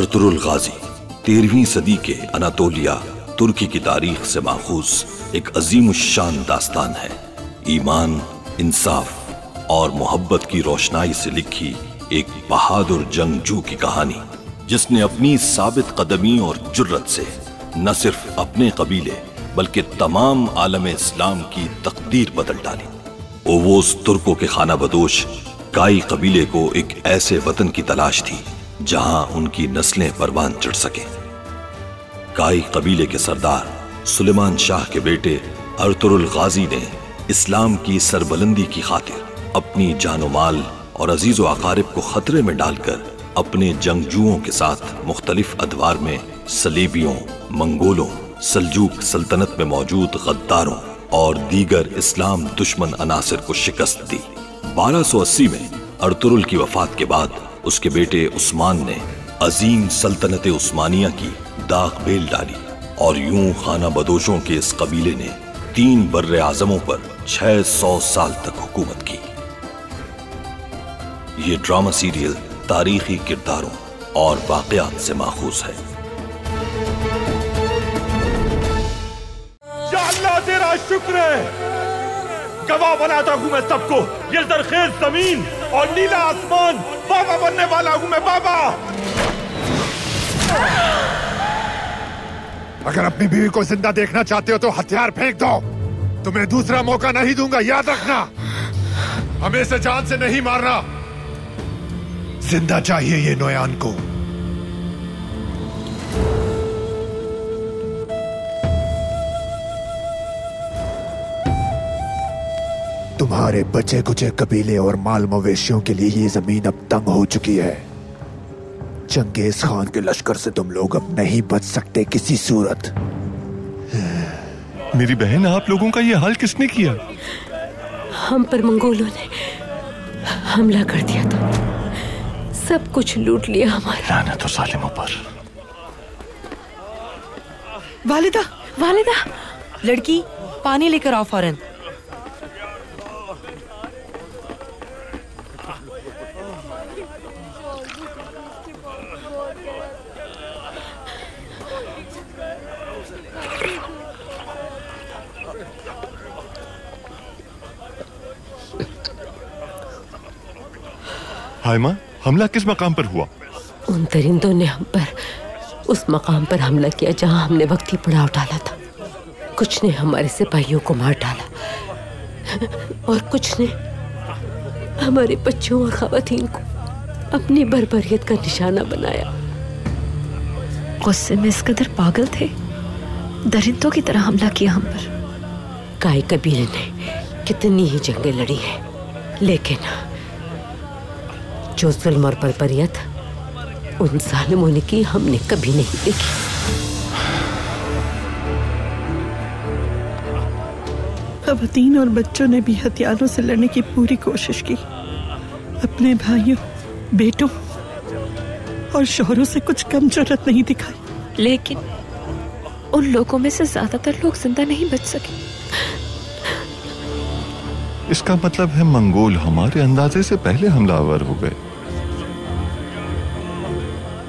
Ertugrul गाजी 13वीं सदी के Anatolia तुर्की की तारीख से माखूज एक अजीम शान दास्तान है। ईमान, इंसाफ और मोहब्बत की रोशनाई से लिखी एक बहादुर जंगजू की कहानी, जिसने अपनी साबित कदमी और जुर्रत से न सिर्फ अपने कबीले बल्कि तमाम आलम इस्लाम की तकदीर बदल डाली। ओवोस तुर्कों के खाना बदोश काई कबीले को एक ऐसे वतन की तलाश थी जहां उनकी नस्लें परवान चढ़ सके। काई कबीले के सरदार सुलेमान शाह के बेटे अर्तुरुल गाजी ने इस्लाम की सरबलंदी की खातिर अपनी जानो माल और अजीजो अकारिब को खतरे में डालकर अपने जंगजुओं के साथ मुख्तलिफ अदवार में सलीबियों, मंगोलों, सल्जूक सल्तनत में मौजूद गद्दारों और दीगर इस्लाम दुश्मन अनासिर को शिकस्त दी। 1280 में अर्तुरुल की वफात के बाद उसके बेटे उस्मान ने अजीम सल्तनत उस्मानिया की दाग बेल डाली और यूं खाना बदोशों के इस कबीले ने 3 बर्रे आजमों पर 600 साल तक हुकूमत की। ये ड्रामा सीरियल तारीखी किरदारों और वाकयात से माखूज है। या अल्लाह तेरा शुक्र है, गवाह बनाता हूँ मैं सबको। ये जरखेज जमीन और नीला आसमान, बाबा बनने वाला हूँ मैं, बाबा। अगर अपनी बीवी को जिंदा देखना चाहते हो तो हथियार फेंक दो। तुम्हें दूसरा मौका नहीं दूंगा, याद रखना। हमें इसे जान से नहीं मारना, जिंदा चाहिए ये नोयान को। तुम्हारे बचे कुचे कबीले और माल मवेशियों के लिए ये जमीन अब तंग हो चुकी है। चंगेज खान के लश्कर से तुम लोग अब नहीं बच सकते किसी सूरत। मेरी बहन, आप लोगों का ये हाल किसने किया? हम पर मंगोलों ने हमला कर दिया था, सब कुछ लूट लिया हमारा। लानत हो जालिमों पर। वालिदा, वालिदा, लड़की पानी लेकर आओ फौरन। हाय माँ, हमला किस मकाम पर हुआ? उन दरिंदों ने हम पर उस मकाम पर हमला किया जहां हमने वक्ती पड़ाव डाला था। कुछ ने हमारे सिपाहियों को मार डाला और कुछ ने हमारे बच्चों और खवातीन को अपनी बर्बरियत का निशाना बनाया। गुस्से में इस कदर पागल थे, दरिंदों की तरह हमला किया हम पर। काई कबीले ने कितनी ही जंगें लड़ी हैं, लेकिन जो जुल्म और बर्बरियत उन जालिमों ने की, हमने कभी नहीं देखी। खवातीन और बच्चों ने भी हथियारों से लड़ने की पूरी कोशिश की। अपने भाइयों, बेटों और शौहरों से कुछ कम जुर्रत नहीं दिखाई। लेकिन उन लोगों में से ज्यादातर लोग जिंदा नहीं बच सके। इसका मतलब है मंगोल हमारे अंदाजे से पहले हमलावर हो गए।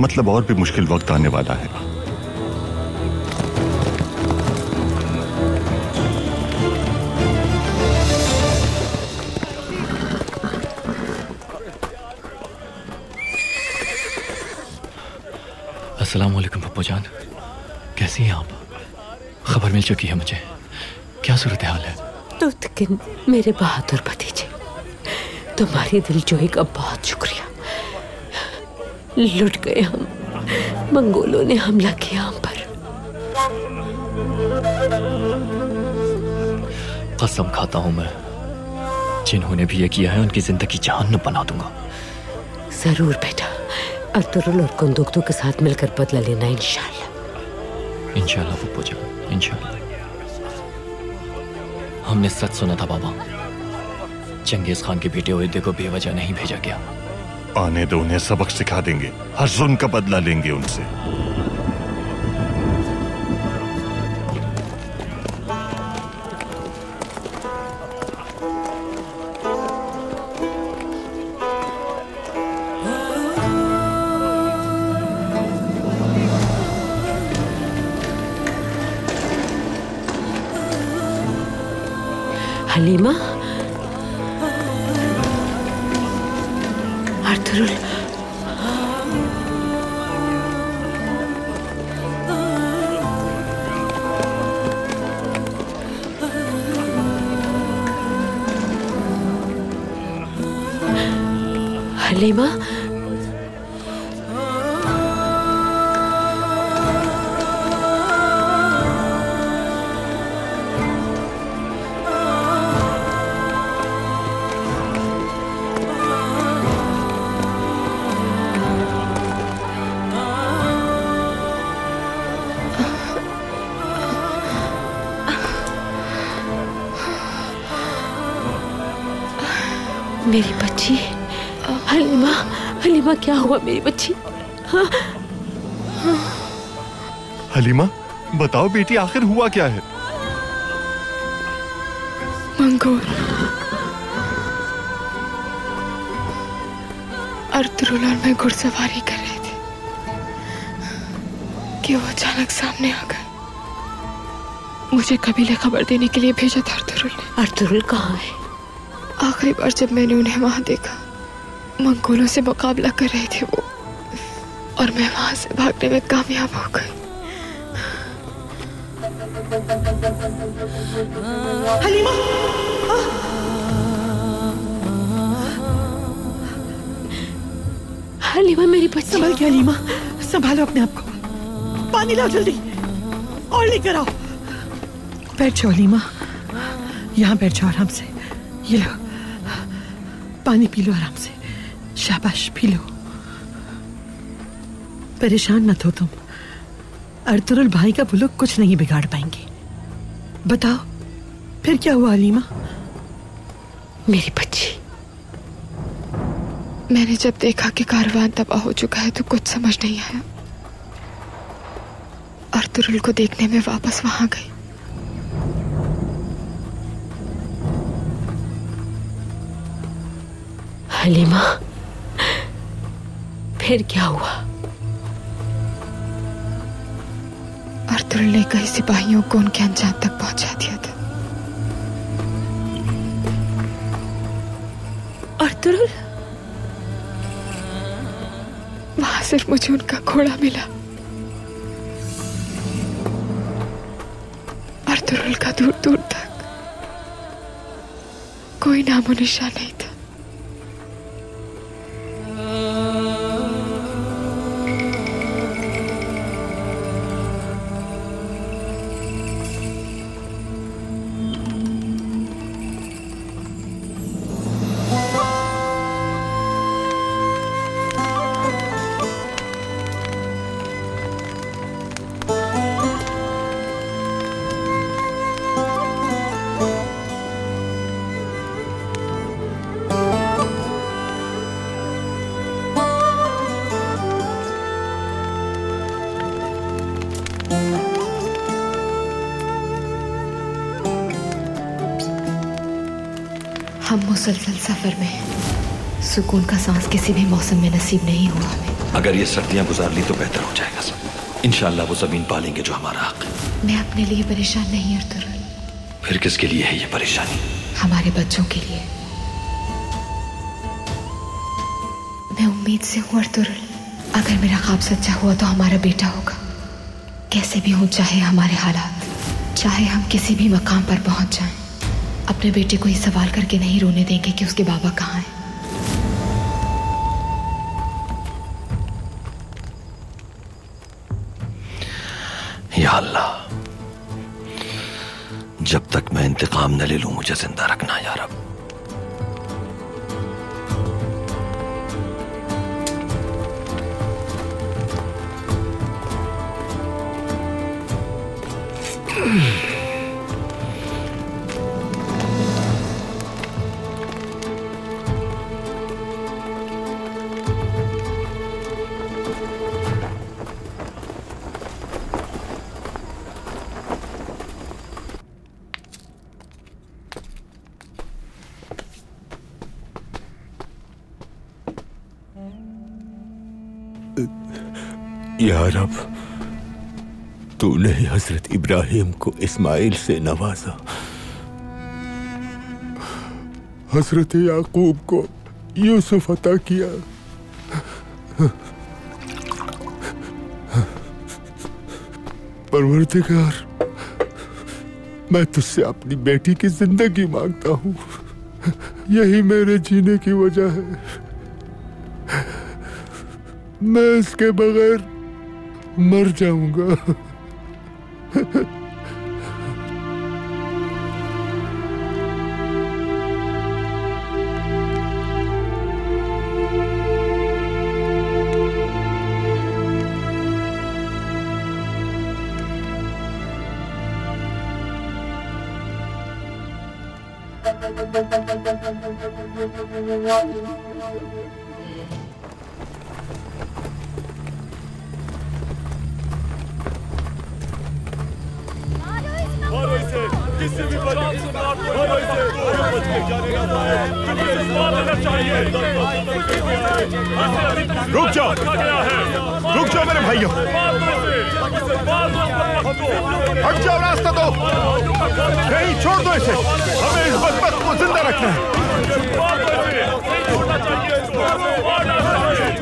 मतलब और भी मुश्किल वक्त आने वाला है। अस्सलाम वालेकुम पप्पू जान, कैसी हैं आप? खबर मिल चुकी है मुझे, क्या सूरत हाल है? तुतकिन मेरे बहादुर भतीजे, तुम्हारी दिलजोई का बहुत शुक्रिया। लुट गए हम, मंगोलों ने हमला किया हम पर। कसम खाता हूं मैं, जिन्होंने भी ये किया है उनकी जिंदगी जहन्नम बना दूंगा। जरूर बेटा, अर्तुरुल और कुंदुक्तु के साथ मिलकर बदला लेना इंशाल्लाह। इंशाल्लाह पप्पू जान, इंशाल्लाह। हमने सच सुना था बाबा, चंगेज खान के बेटे ओहिदे को बेवजह नहीं भेजा गया। आने दो, उन्हें सबक सिखा देंगे, हर जुल्म का बदला लेंगे उनसे। हलीमा, अर्तुरुल, हलीमा, मेरी बच्ची हलीमा, हलीमा क्या हुआ मेरी बच्ची? हाँ? हलीमा बताओ बेटी, आखिर हुआ क्या है? मंगोल, अर्तुरुल और मैं घुड़सवारी कर रहे थे कि वो अचानक सामने आ गए। मुझे कबीले खबर देने के लिए भेजा था अर्तुरुल ने। अर्तुरुल कहाँ है? आखिरी बार जब मैंने उन्हें वहां देखा, मंगोलों से मुकाबला कर रहे थे वो, और मैं वहां से भागने में कामयाब हो गई। हलीमा, हलीमा मेरी बच्ची। संभल के हलीमा, संभालो अपने आप को। पानी लाओ जल्दी, और लेकर आओ। बैठ जाओ हलीमा, यहाँ बैठ जाओ आराम से। ये लो पानी पी लो आराम से। शाबाश, पी लो। परेशान मत हो तुम। अर्तुरुल भाई का बुलुक कुछ नहीं बिगाड़ पाएंगे। बताओ फिर क्या हुआ हलीमा? मेरी बच्ची, मैंने जब देखा कि कारवान तबाह हो चुका है तो कुछ समझ नहीं आया। अर्तुरुल को देखने में वापस वहां गई। हलीमा फिर क्या हुआ? अर्तुरुल ने कई सिपाहियों को उनके अंजाम तक पहुंचा दिया था। अर्तुरुल? वहां सिर्फ मुझे उनका घोड़ा मिला। अर्तुरुल का दूर दूर तक कोई नामो निशान नहीं था। हम मुसलसल सफर में हैं। सुकून का सांस किसी भी मौसम में नसीब नहीं हुआ हमें। अगर ये सर्दियां गुजार ली तो बेहतर हो जाएगा सब। इंशाल्लाह वो जमीन पालेंगे जो हमारा हक है। मैं अपने लिए परेशान नहीं अर्तुरुल। फिर किसके लिए है ये परेशानी? हमारे बच्चों के लिए। मैं उम्मीद से हूँ अर्तुरुल, अगर मेरा ख्वाब सच्चा हुआ तो हमारा बेटा होगा। कैसे भी हो चाहे हमारे हालात, चाहे हम किसी भी मकाम पर पहुंच जाएं, अपने बेटे को ये सवाल करके नहीं रोने देंगे कि उसके बाबा कहाँ हैं। या अल्लाह, जब तक मैं इंतकाम न ले लूं मुझे जिंदा रखना या रब। या रब, तूने हजरत इब्राहिम को इस्माइल से नवाजा, हजरत याकूब को यूसुफ अता किया। परवरदिगार, मैं तुझसे अपनी बेटी की जिंदगी मांगता हूँ। यही मेरे जीने की वजह है। मैं इसके बगैर मर जाऊंगा। रुक जाओ मेरे भाइयों, हट जाओ, रास्ता दो। नहीं, छोड़ दो इसे, हमें इस बदबख्त को जिंदा रखना है।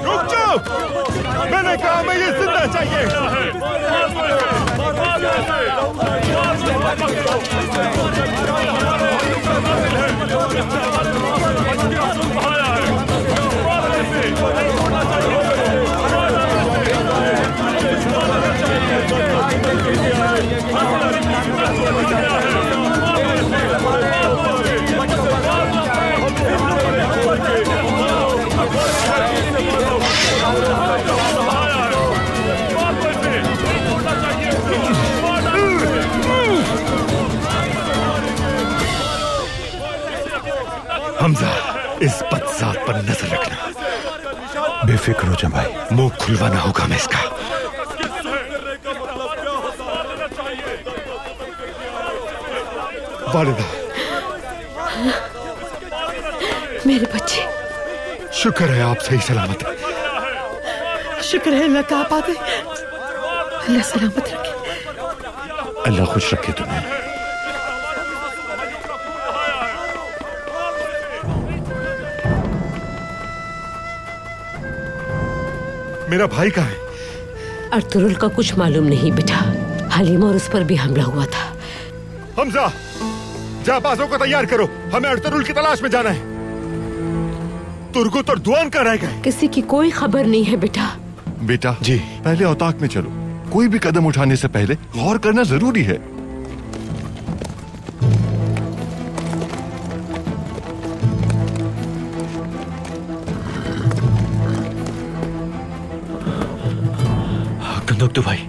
रुक जाओ, मैंने कहा हमें ये जिंदा चाहिए। हमजा, इस बदजात पर नजर रखना। बेफिक्र हो जा भाई, मुंह खुलवाना होगा मैं इसका। वालिदा, मेरे बच्चे, शुक्र है आप सही सलामत हैं। शुक्र है अल्लाह का, आप आ गए। अल्लाह सलामत रखे। अल्लाह खुश रखे तुम्हें। मेरा भाई कहाँ है? अर्तुरुल का कुछ मालूम नहीं बेटा। हलीमा और उस पर भी हमला हुआ था। हमजा, जाबाजों को तैयार करो, हमें अर्तुरुल की तलाश में जाना है। तुर्गुत और दुआन कहाँ रह गए? किसी की कोई खबर नहीं है बेटा। बेटा जी, पहले औताक में चलो। कोई भी कदम उठाने से पहले गौर करना जरूरी है। कंदुक भाई,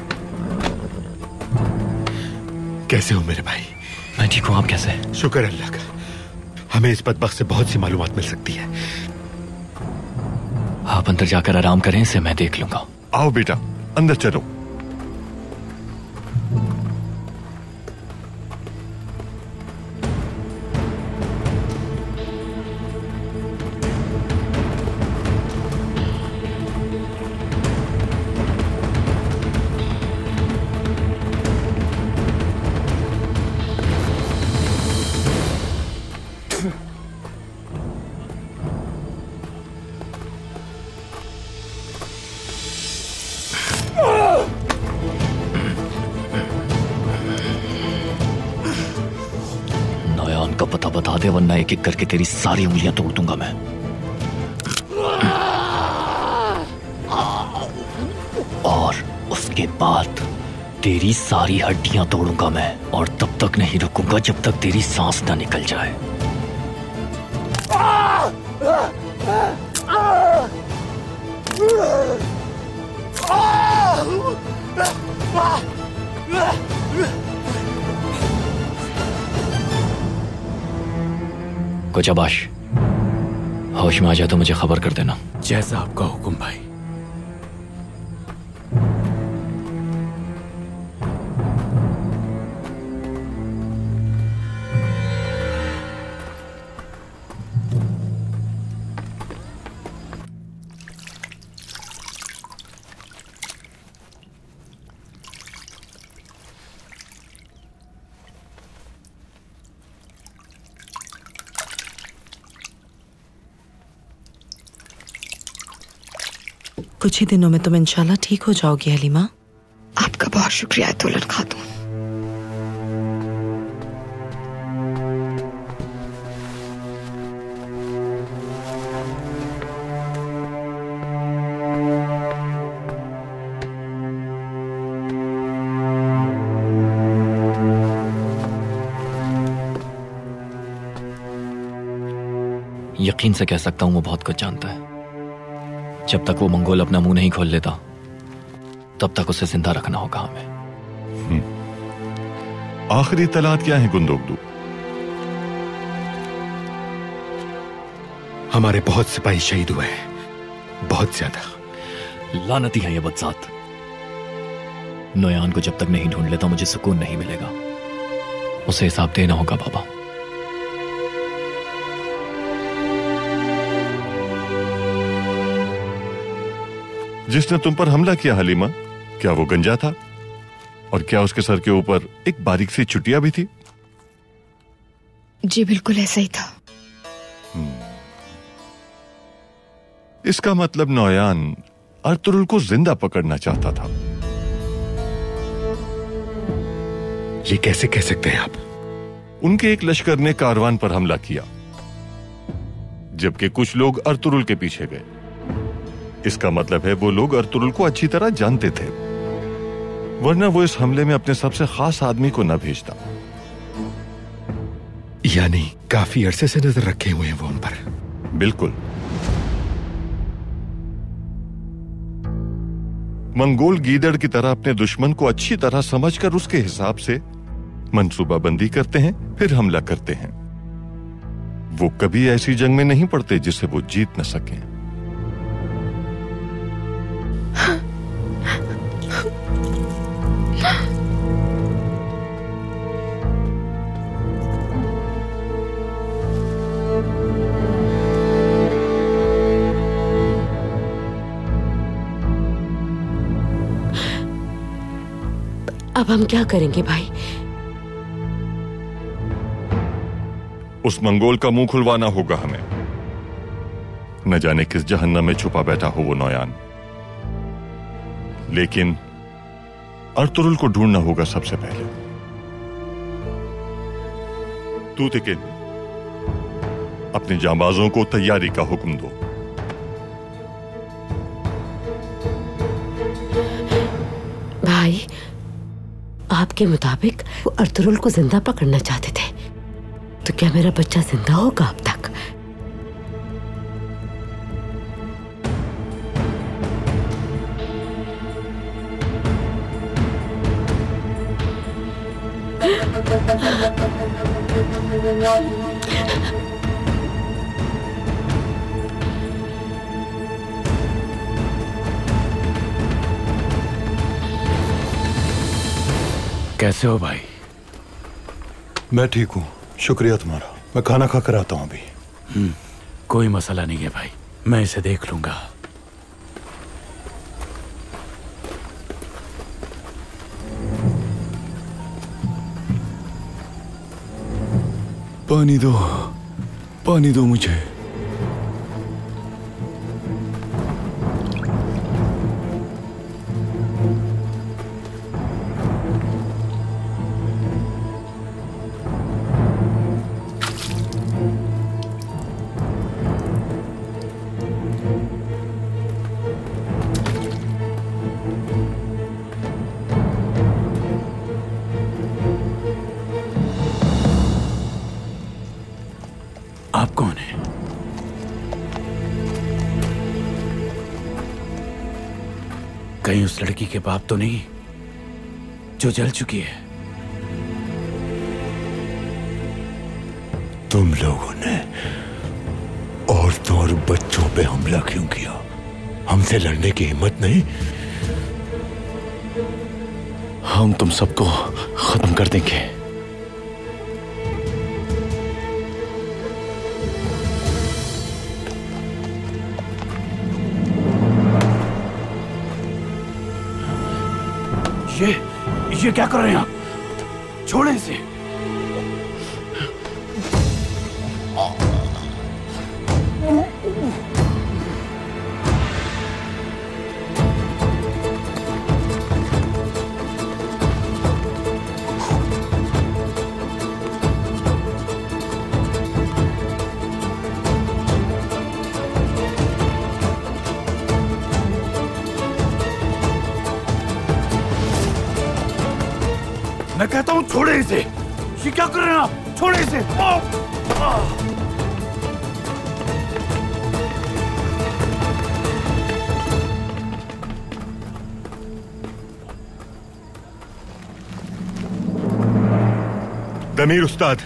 कैसे हो मेरे भाई? मैं ठीक हूँ, आप कैसे? शुक्र अल्लाह का। हमें इस बदबख्त से बहुत सी मालूमात मिल सकती है। आप अंदर जाकर आराम करें, इसे मैं देख लूंगा। आओ बेटा, अंदर चलो। का पता बता दे, वरना एक एक करके तेरी सारी उंगलियां तोड़ दूंगा मैं। और उसके बाद तेरी सारी हड्डियां तोड़ूंगा मैं, और तब तक नहीं रुकूंगा जब तक तेरी सांस ना निकल जाए। कुछ अबाश, होश में आ जाए तो मुझे खबर कर देना। जैसा आपका हुक्म भाई। कुछ ही दिनों में तुम इंशाल्लाह ठीक हो जाओगी हलीमा। आपका बहुत शुक्रिया तोलन खातून। यकीन से कह सकता हूं वो बहुत कुछ जानता है। जब तक वो मंगोल अपना मुंह नहीं खोल लेता तब तक उसे जिंदा रखना होगा हमें। आखिरी तलात क्या है गुंदोगदू? हमारे बहुत सिपाही शहीद हुए हैं, बहुत ज्यादा। लानती है ये बदसात। नोयान को जब तक नहीं ढूंढ लेता मुझे सुकून नहीं मिलेगा। उसे हिसाब देना होगा बाबा। जिसने तुम पर हमला किया हलीमा, क्या वो गंजा था? और क्या उसके सर के ऊपर एक बारीक सी चुटिया भी थी? जी बिल्कुल ऐसा ही था। इसका मतलब नौयान अर्तुरुल को जिंदा पकड़ना चाहता था। ये कैसे कह सकते हैं आप? उनके एक लश्कर ने कारवान पर हमला किया, जबकि कुछ लोग अर्तुरुल के पीछे गए। इसका मतलब है वो लोग अर्तुरुल को अच्छी तरह जानते थे, वरना वो इस हमले में अपने सबसे खास आदमी को न भेजता। यानी काफी अरसे से नजर रखे हुए हैं वो उन पर। बिल्कुल। मंगोल गीदड़ की तरह अपने दुश्मन को अच्छी तरह समझकर उसके हिसाब से मंसूबाबंदी करते हैं, फिर हमला करते हैं। वो कभी ऐसी जंग में नहीं पड़ते जिसे वो जीत न सकें। अब हम क्या करेंगे भाई? उस मंगोल का मुंह खुलवाना होगा हमें। न जाने किस जहन्नम में छुपा बैठा हो वो नौयान। लेकिन अर्तुरुल को ढूंढना होगा सबसे पहले। तू तिकिन, अपने जांबाजों को तैयारी का हुक्म दो। भाई, आपके मुताबिक वो अर्तुरुल को जिंदा पकड़ना चाहते थे, तो क्या मेरा बच्चा जिंदा होगा अब तक? कैसे हो भाई? मैं ठीक हूँ, शुक्रिया तुम्हारा। मैं खाना खा कर आता हूँ अभी। कोई मसला नहीं है भाई, मैं इसे देख लूंगा। पानी दो मुझे। आप कौन हैं? कहीं उस लड़की के बाप तो नहीं जो जल चुकी है? तुम लोगों ने औरतों और बच्चों पे हमला क्यों किया? हमसे लड़ने की हिम्मत नहीं? हम तुम सबको खत्म कर देंगे। ये क्या कर रहे हैं आप? छोड़ें इसे। मैं कहता हूँ छोड़े इसे। ये क्या कर रहे हैं आप? छोड़े इसे। दमीर उस्ताद,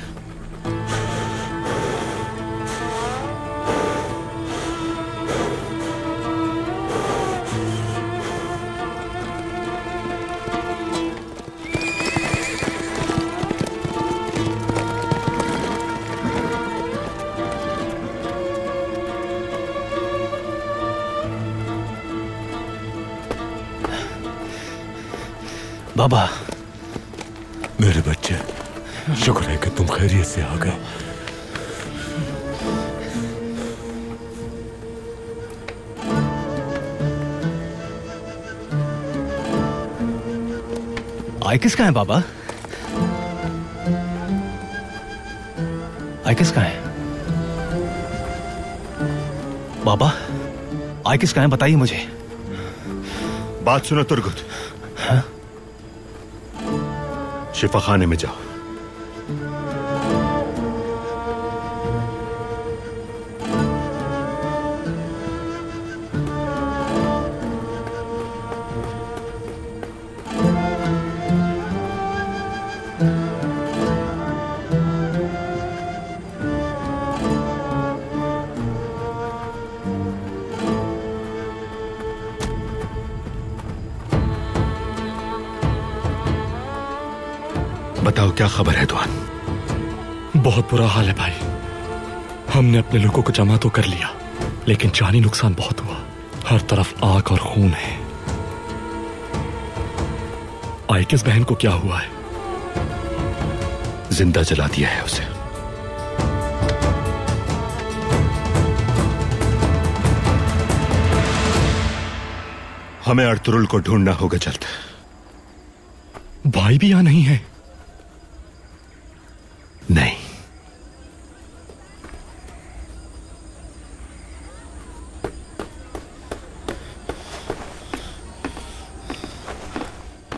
बाबा। मेरे बच्चे, शुक्र है कि तुम खैरियत से आ गए। आई किसका है बाबा? आई किसका है बाबा? आई किसका है बताइए मुझे। बात सुनो तुर्गुत। हाँ? शिफा खाने में जाओ। बताओ क्या खबर है दुआन? बहुत बुरा हाल है भाई। हमने अपने लोगों को जमा तो कर लिया, लेकिन जानी नुकसान बहुत हुआ। हर तरफ आग और खून है। आइकिस बहन को क्या हुआ है? जिंदा जला दिया है उसे। हमें अर्तुरुल को ढूंढना होगा जल्द। भाई भी यहां नहीं है? नहीं।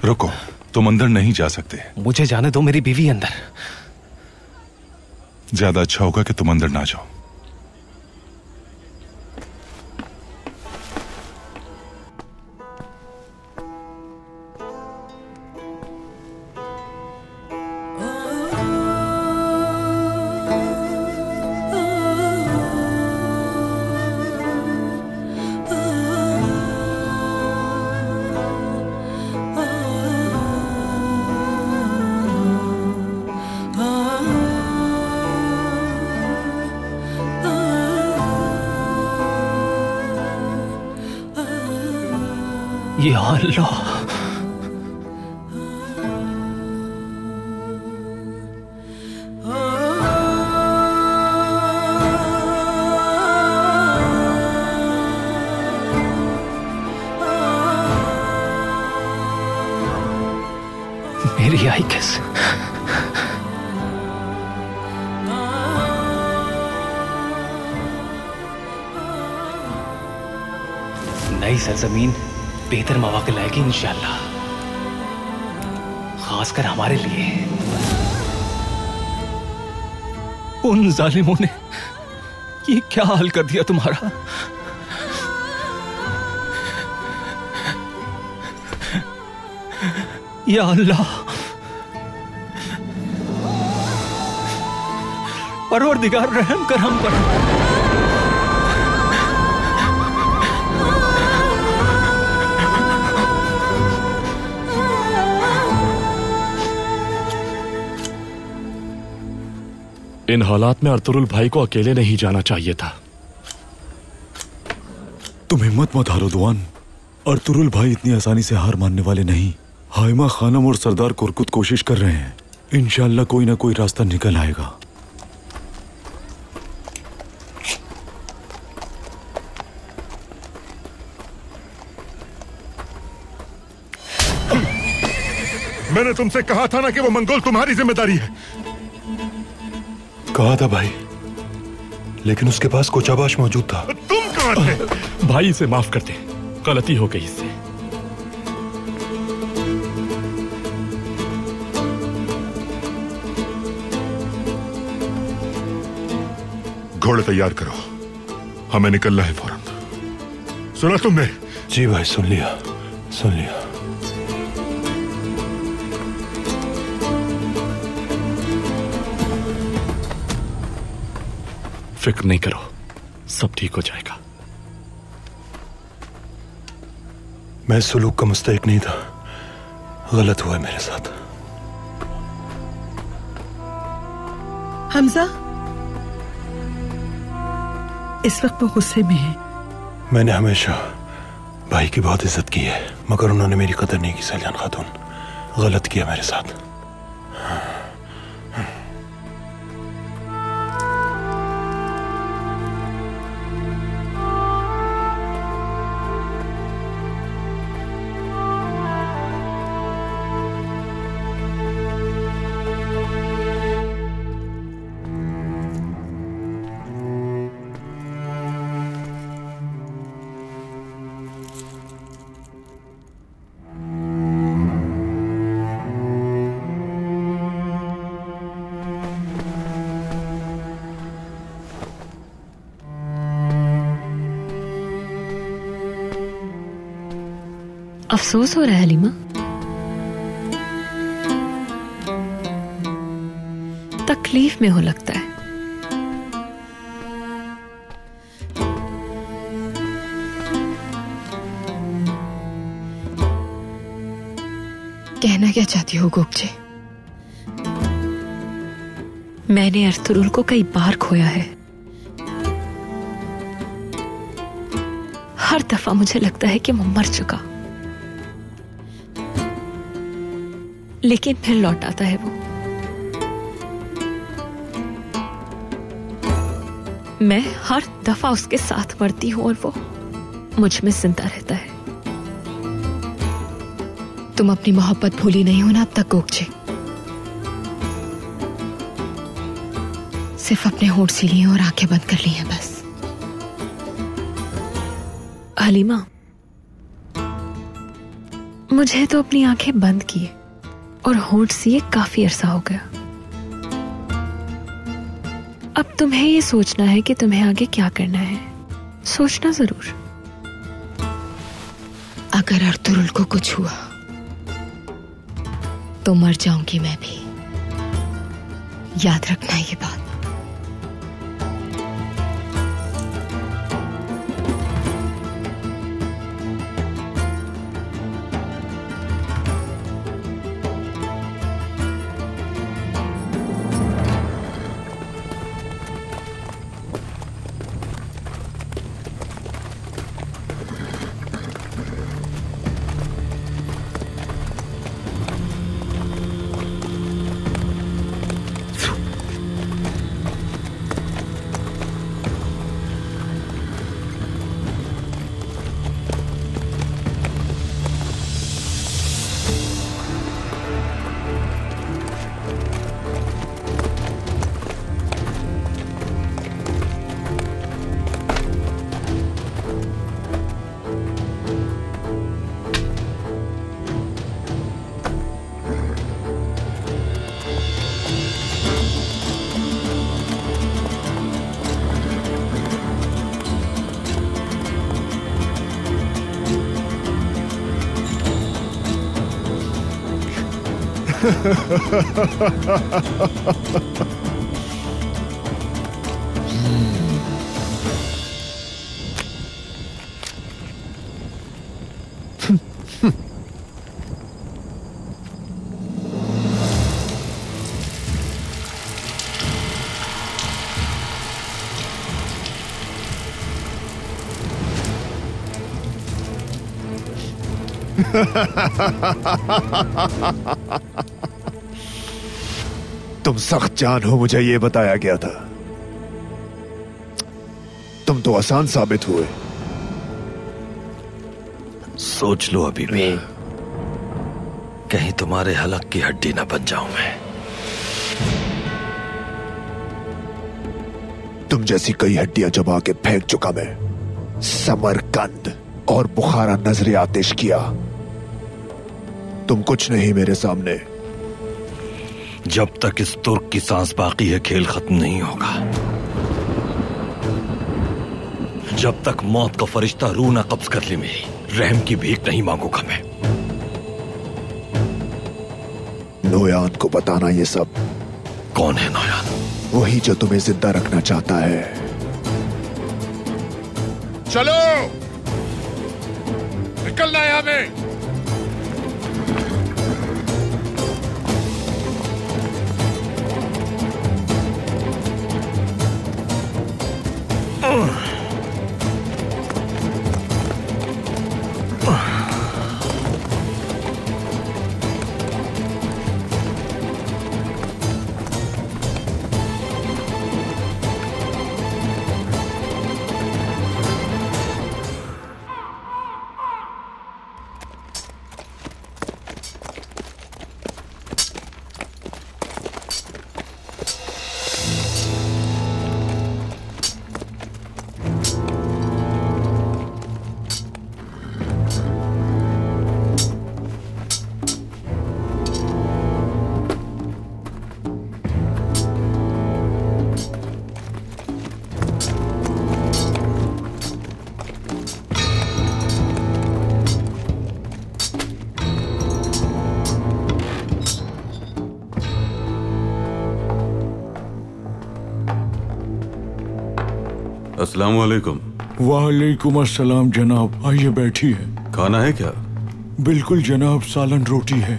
रुको, तुम अंदर नहीं जा सकते। मुझे जाने दो, मेरी बीवी अंदर। ज्यादा अच्छा होगा कि तुम अंदर ना जाओ। या अल्लाह, मेरी आइकिस। नई सरजमीन बेहतर मौके लाएगी इंशाअल्लाह, खासकर हमारे लिए। उन जालिमों ने ये क्या हाल कर दिया तुम्हारा? या अल्लाह, परवरदिगार रहम कर हम पर। इन हालात में अर्तुरुल भाई को अकेले नहीं जाना चाहिए था। तुम हिम्मत मत हारो दुआन। अर्तुरुल भाई इतनी आसानी से हार मानने वाले नहीं। हाइमा खानम और सरदार कुरकुत कोशिश कर रहे हैं। इंशाअल्लाह कोई ना कोई रास्ता निकल आएगा। मैंने तुमसे कहा था ना कि वो मंगोल तुम्हारी जिम्मेदारी है। कहा था भाई, लेकिन उसके पास कुछ आवाज मौजूद था। तुम कहां थे? भाई इसे माफ कर दे, गलती हो गई इससे। घोड़े तैयार करो, हमें निकलना है फौरन। सुना तुमने? जी भाई, सुन लिया, सुन लिया। फिक्र नहीं करो, सब ठीक हो जाएगा। मैं सुलूक का मुस्तहिक नहीं था, गलत हुआ है मेरे साथ। हमजा इस वक्त वो गुस्से में है। मैंने हमेशा भाई की बहुत इज्जत की है, मगर उन्होंने मेरी कदर नहीं की। सैलान खातून, गलत किया मेरे साथ। अफसोस हो रहा है हलीमा? तकलीफ में हो लगता है। कहना क्या चाहती हो गोपचे? मैंने अर्तुरुल को कई बार खोया है। हर दफा मुझे लगता है कि वो मर चुका, लेकिन फिर लौट आता है वो। मैं हर दफा उसके साथ मरती हूं और वो मुझ में जिंदा रहता है। तुम अपनी मोहब्बत भूली नहीं हो ना अब तक गोपचे? सिर्फ अपने होंठ सी लिए और आंखें बंद कर ली हैं बस। हलीमा, मुझे तो अपनी आंखें बंद किए और होंठ सिए काफी अरसा हो गया। अब तुम्हें ये सोचना है कि तुम्हें आगे क्या करना है। सोचना जरूर। अगर अर्तुरुल को कुछ हुआ तो मर जाऊंगी मैं भी, याद रखना ये बात। तुम सख्त जान हो, मुझे ये बताया गया था। तुम तो आसान साबित हुए। सोच लो अभी भी, कहीं तुम्हारे हलक की हड्डी ना बन जाऊं मैं। तुम जैसी कई हड्डियां जमा के फेंक चुका मैं। समरकंद और बुखारा नजरे आतिश किया। तुम कुछ नहीं मेरे सामने। जब तक इस तुर्क की सांस बाकी है, खेल खत्म नहीं होगा। जब तक मौत का फरिश्ता रूह ना कब्ज कर ले मेरी, रहम की भीख नहीं मांगूंगा मैं। नोयान को बताना ये सब। कौन है नोयान? वही जो तुम्हें जिंदा रखना चाहता है। चलो निकलना है हमें। अस्सलाम वालेकुम। वालेकुम अस्सलाम जनाब, आइए बैठिए। खाना है क्या? बिल्कुल जनाब, सालन रोटी है।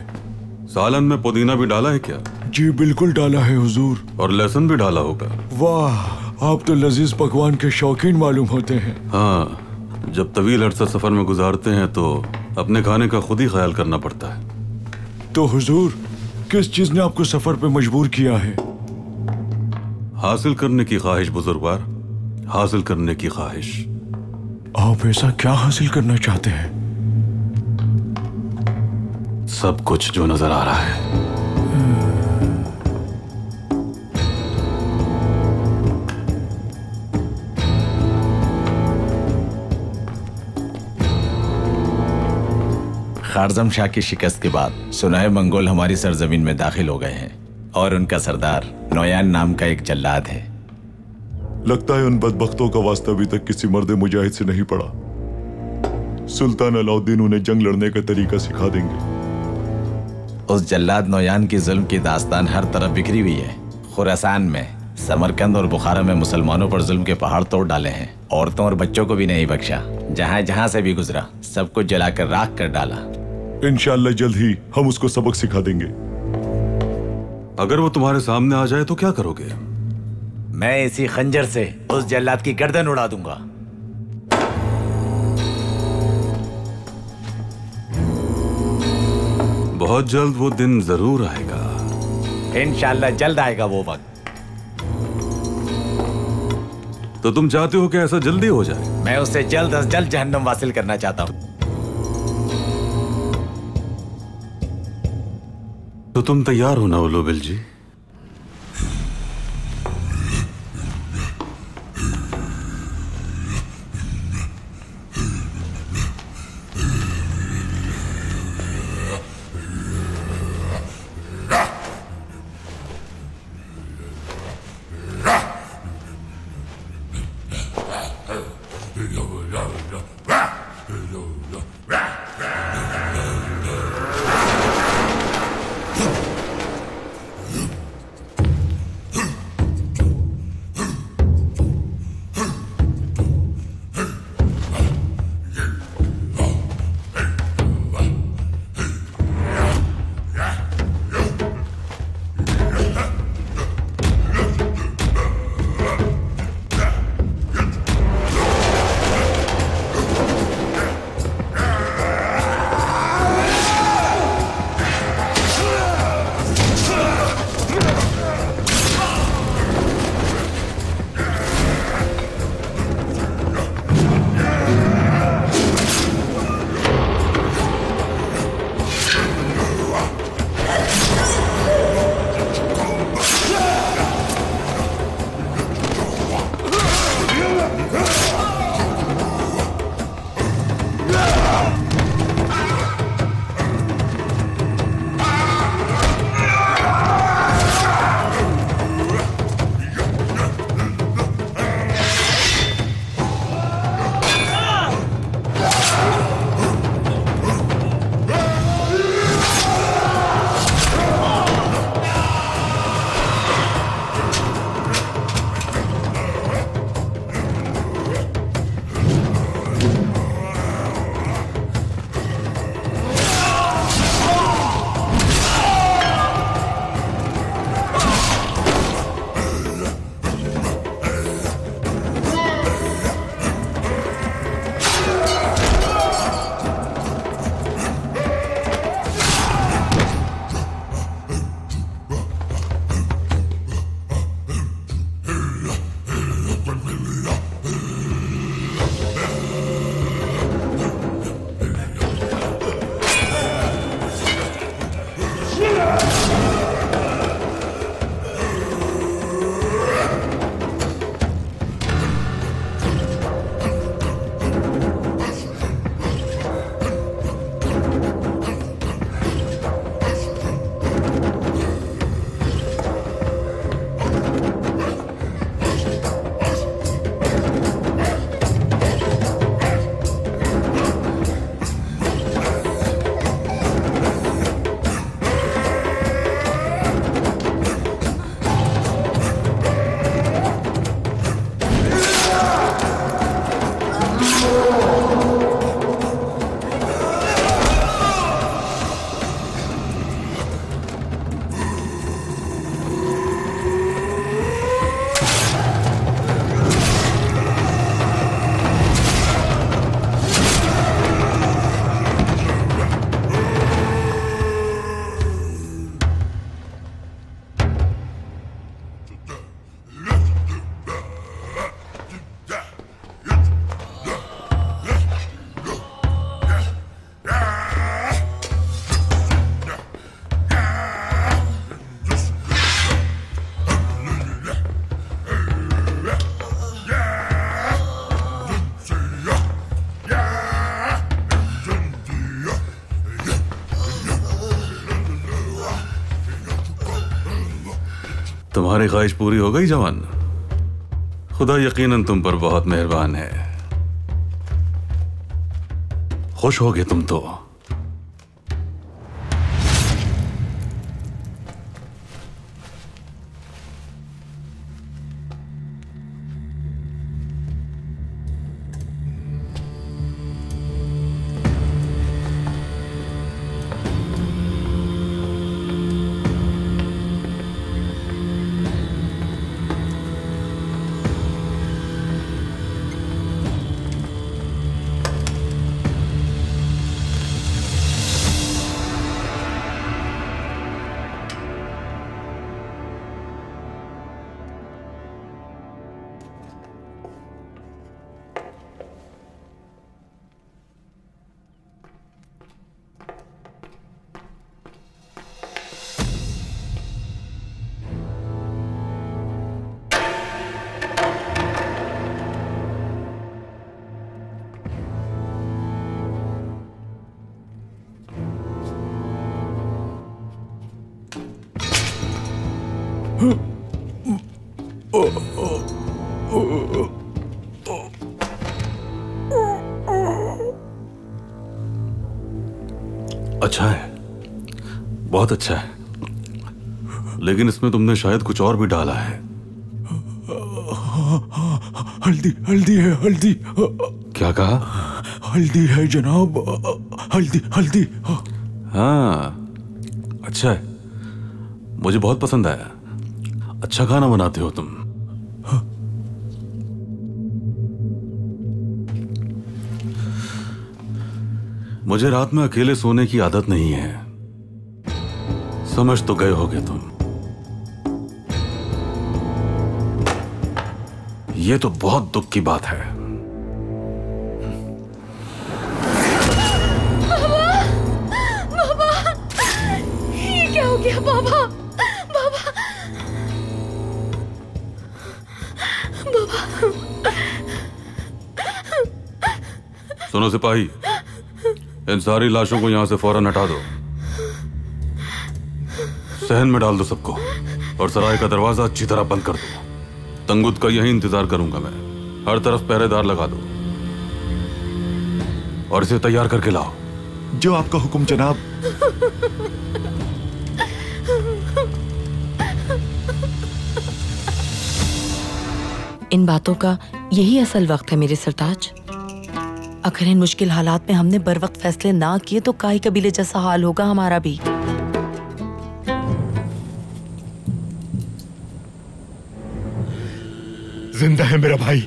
सालन में पुदीना भी डाला है क्या? जी बिल्कुल डाला है हुजूर। और लहसुन भी डाला होगा। वाह, आप तो लजीज पकवान के शौकीन मालूम होते हैं। हाँ, जब तवील अरसा सफर में गुजारते हैं तो अपने खाने का खुद ही ख्याल करना पड़ता है। तो हुजूर, किस चीज ने आपको सफर पे मजबूर किया है? हासिल करने की ख्वाहिश बुजुर्गवार, हासिल करने की ख्वाहिश। आप ऐसा क्या हासिल करना चाहते हैं? सब कुछ जो नजर आ रहा है। खारजम शाह की शिकस्त के बाद सुना है मंगोल हमारी सरजमीन में दाखिल हो गए हैं और उनका सरदार नोयान नाम का एक जल्लाद है। लगता है उन बदबख्तों का वास्ता अभी तक किसी मर्द मुजाहिद से नहीं पड़ा। सुल्तान अलाउद्दीन उन्हें जंग लड़ने का तरीका सिखा देंगे। उस जल्लाद नोयान की जुल्म की दास्तान हर तरफ बिखरी हुई है। खुरासान में, समरकंद और बुखारा में मुसलमानों पर जुल्म के पहाड़ तोड़ डाले हैं। औरतों और बच्चों को भी नहीं बख्शा। जहाँ जहाँ से भी गुजरा सबको जलाकर राख कर डाला। इंशाअल्लाह जल्द ही हम उसको सबक सिखा देंगे। अगर वो तुम्हारे सामने आ जाए तो क्या करोगे? मैं इसी खंजर से उस जल्लाद की गर्दन उड़ा दूंगा। बहुत जल्द वो दिन जरूर आएगा। इंशाअल्लाह जल्द आएगा वो वक्त। तो तुम चाहते हो कि ऐसा जल्दी हो जाए? मैं उससे जल्द अज जल्द जहन्नम वासिल करना चाहता हूँ। तो तुम तैयार हो ना उलूबिल जी? तुम्हारी ख्वाहिश पूरी हो गई जवान। खुदा यकीनन तुम पर बहुत मेहरबान है। खुश होगे तुम तो। अच्छा है, बहुत अच्छा है, लेकिन इसमें तुमने शायद कुछ और भी डाला है। हल्दी, हल्दी है, हल्दी। क्या कहा? हल्दी है जनाब, हल्दी, हल्दी। हाँ, अच्छा है, मुझे बहुत पसंद आया। अच्छा खाना बनाते हो तुम। मुझे रात में अकेले सोने की आदत नहीं है, समझ तो गए होगे तुम। ये तो बहुत दुख की बात है। बाबा, ये क्या हो गया बाबा? बाबा, बाबा। सुनो सिपाही, इन सारी लाशों को यहां से फौरन हटा दो, सहन में डाल दो सबको, और सराय का दरवाजा अच्छी तरह बंद कर दो। तंगुत का यही इंतजार करूंगा मैं। हर तरफ पहरेदार लगा दो और इसे तैयार करके लाओ। जो आपका हुक्म जनाब। इन बातों का यही असल वक्त है मेरे सरताज। अगर इन मुश्किल हालात में हमने बर वक्त फैसले ना किए तो काई कबीले जैसा हाल होगा हमारा भी। जिंदा है मेरा भाई।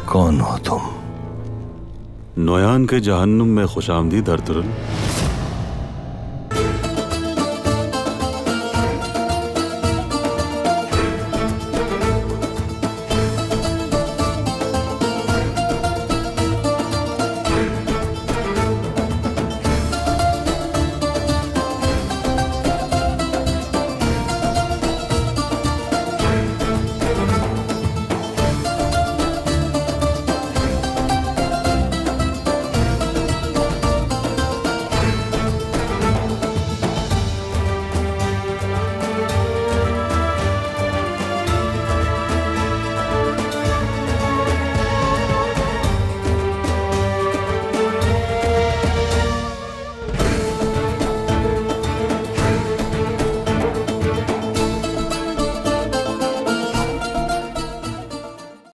कौन हो तुम? नोयान के जहन्नुम में खुशामदीद अर्तुरुल।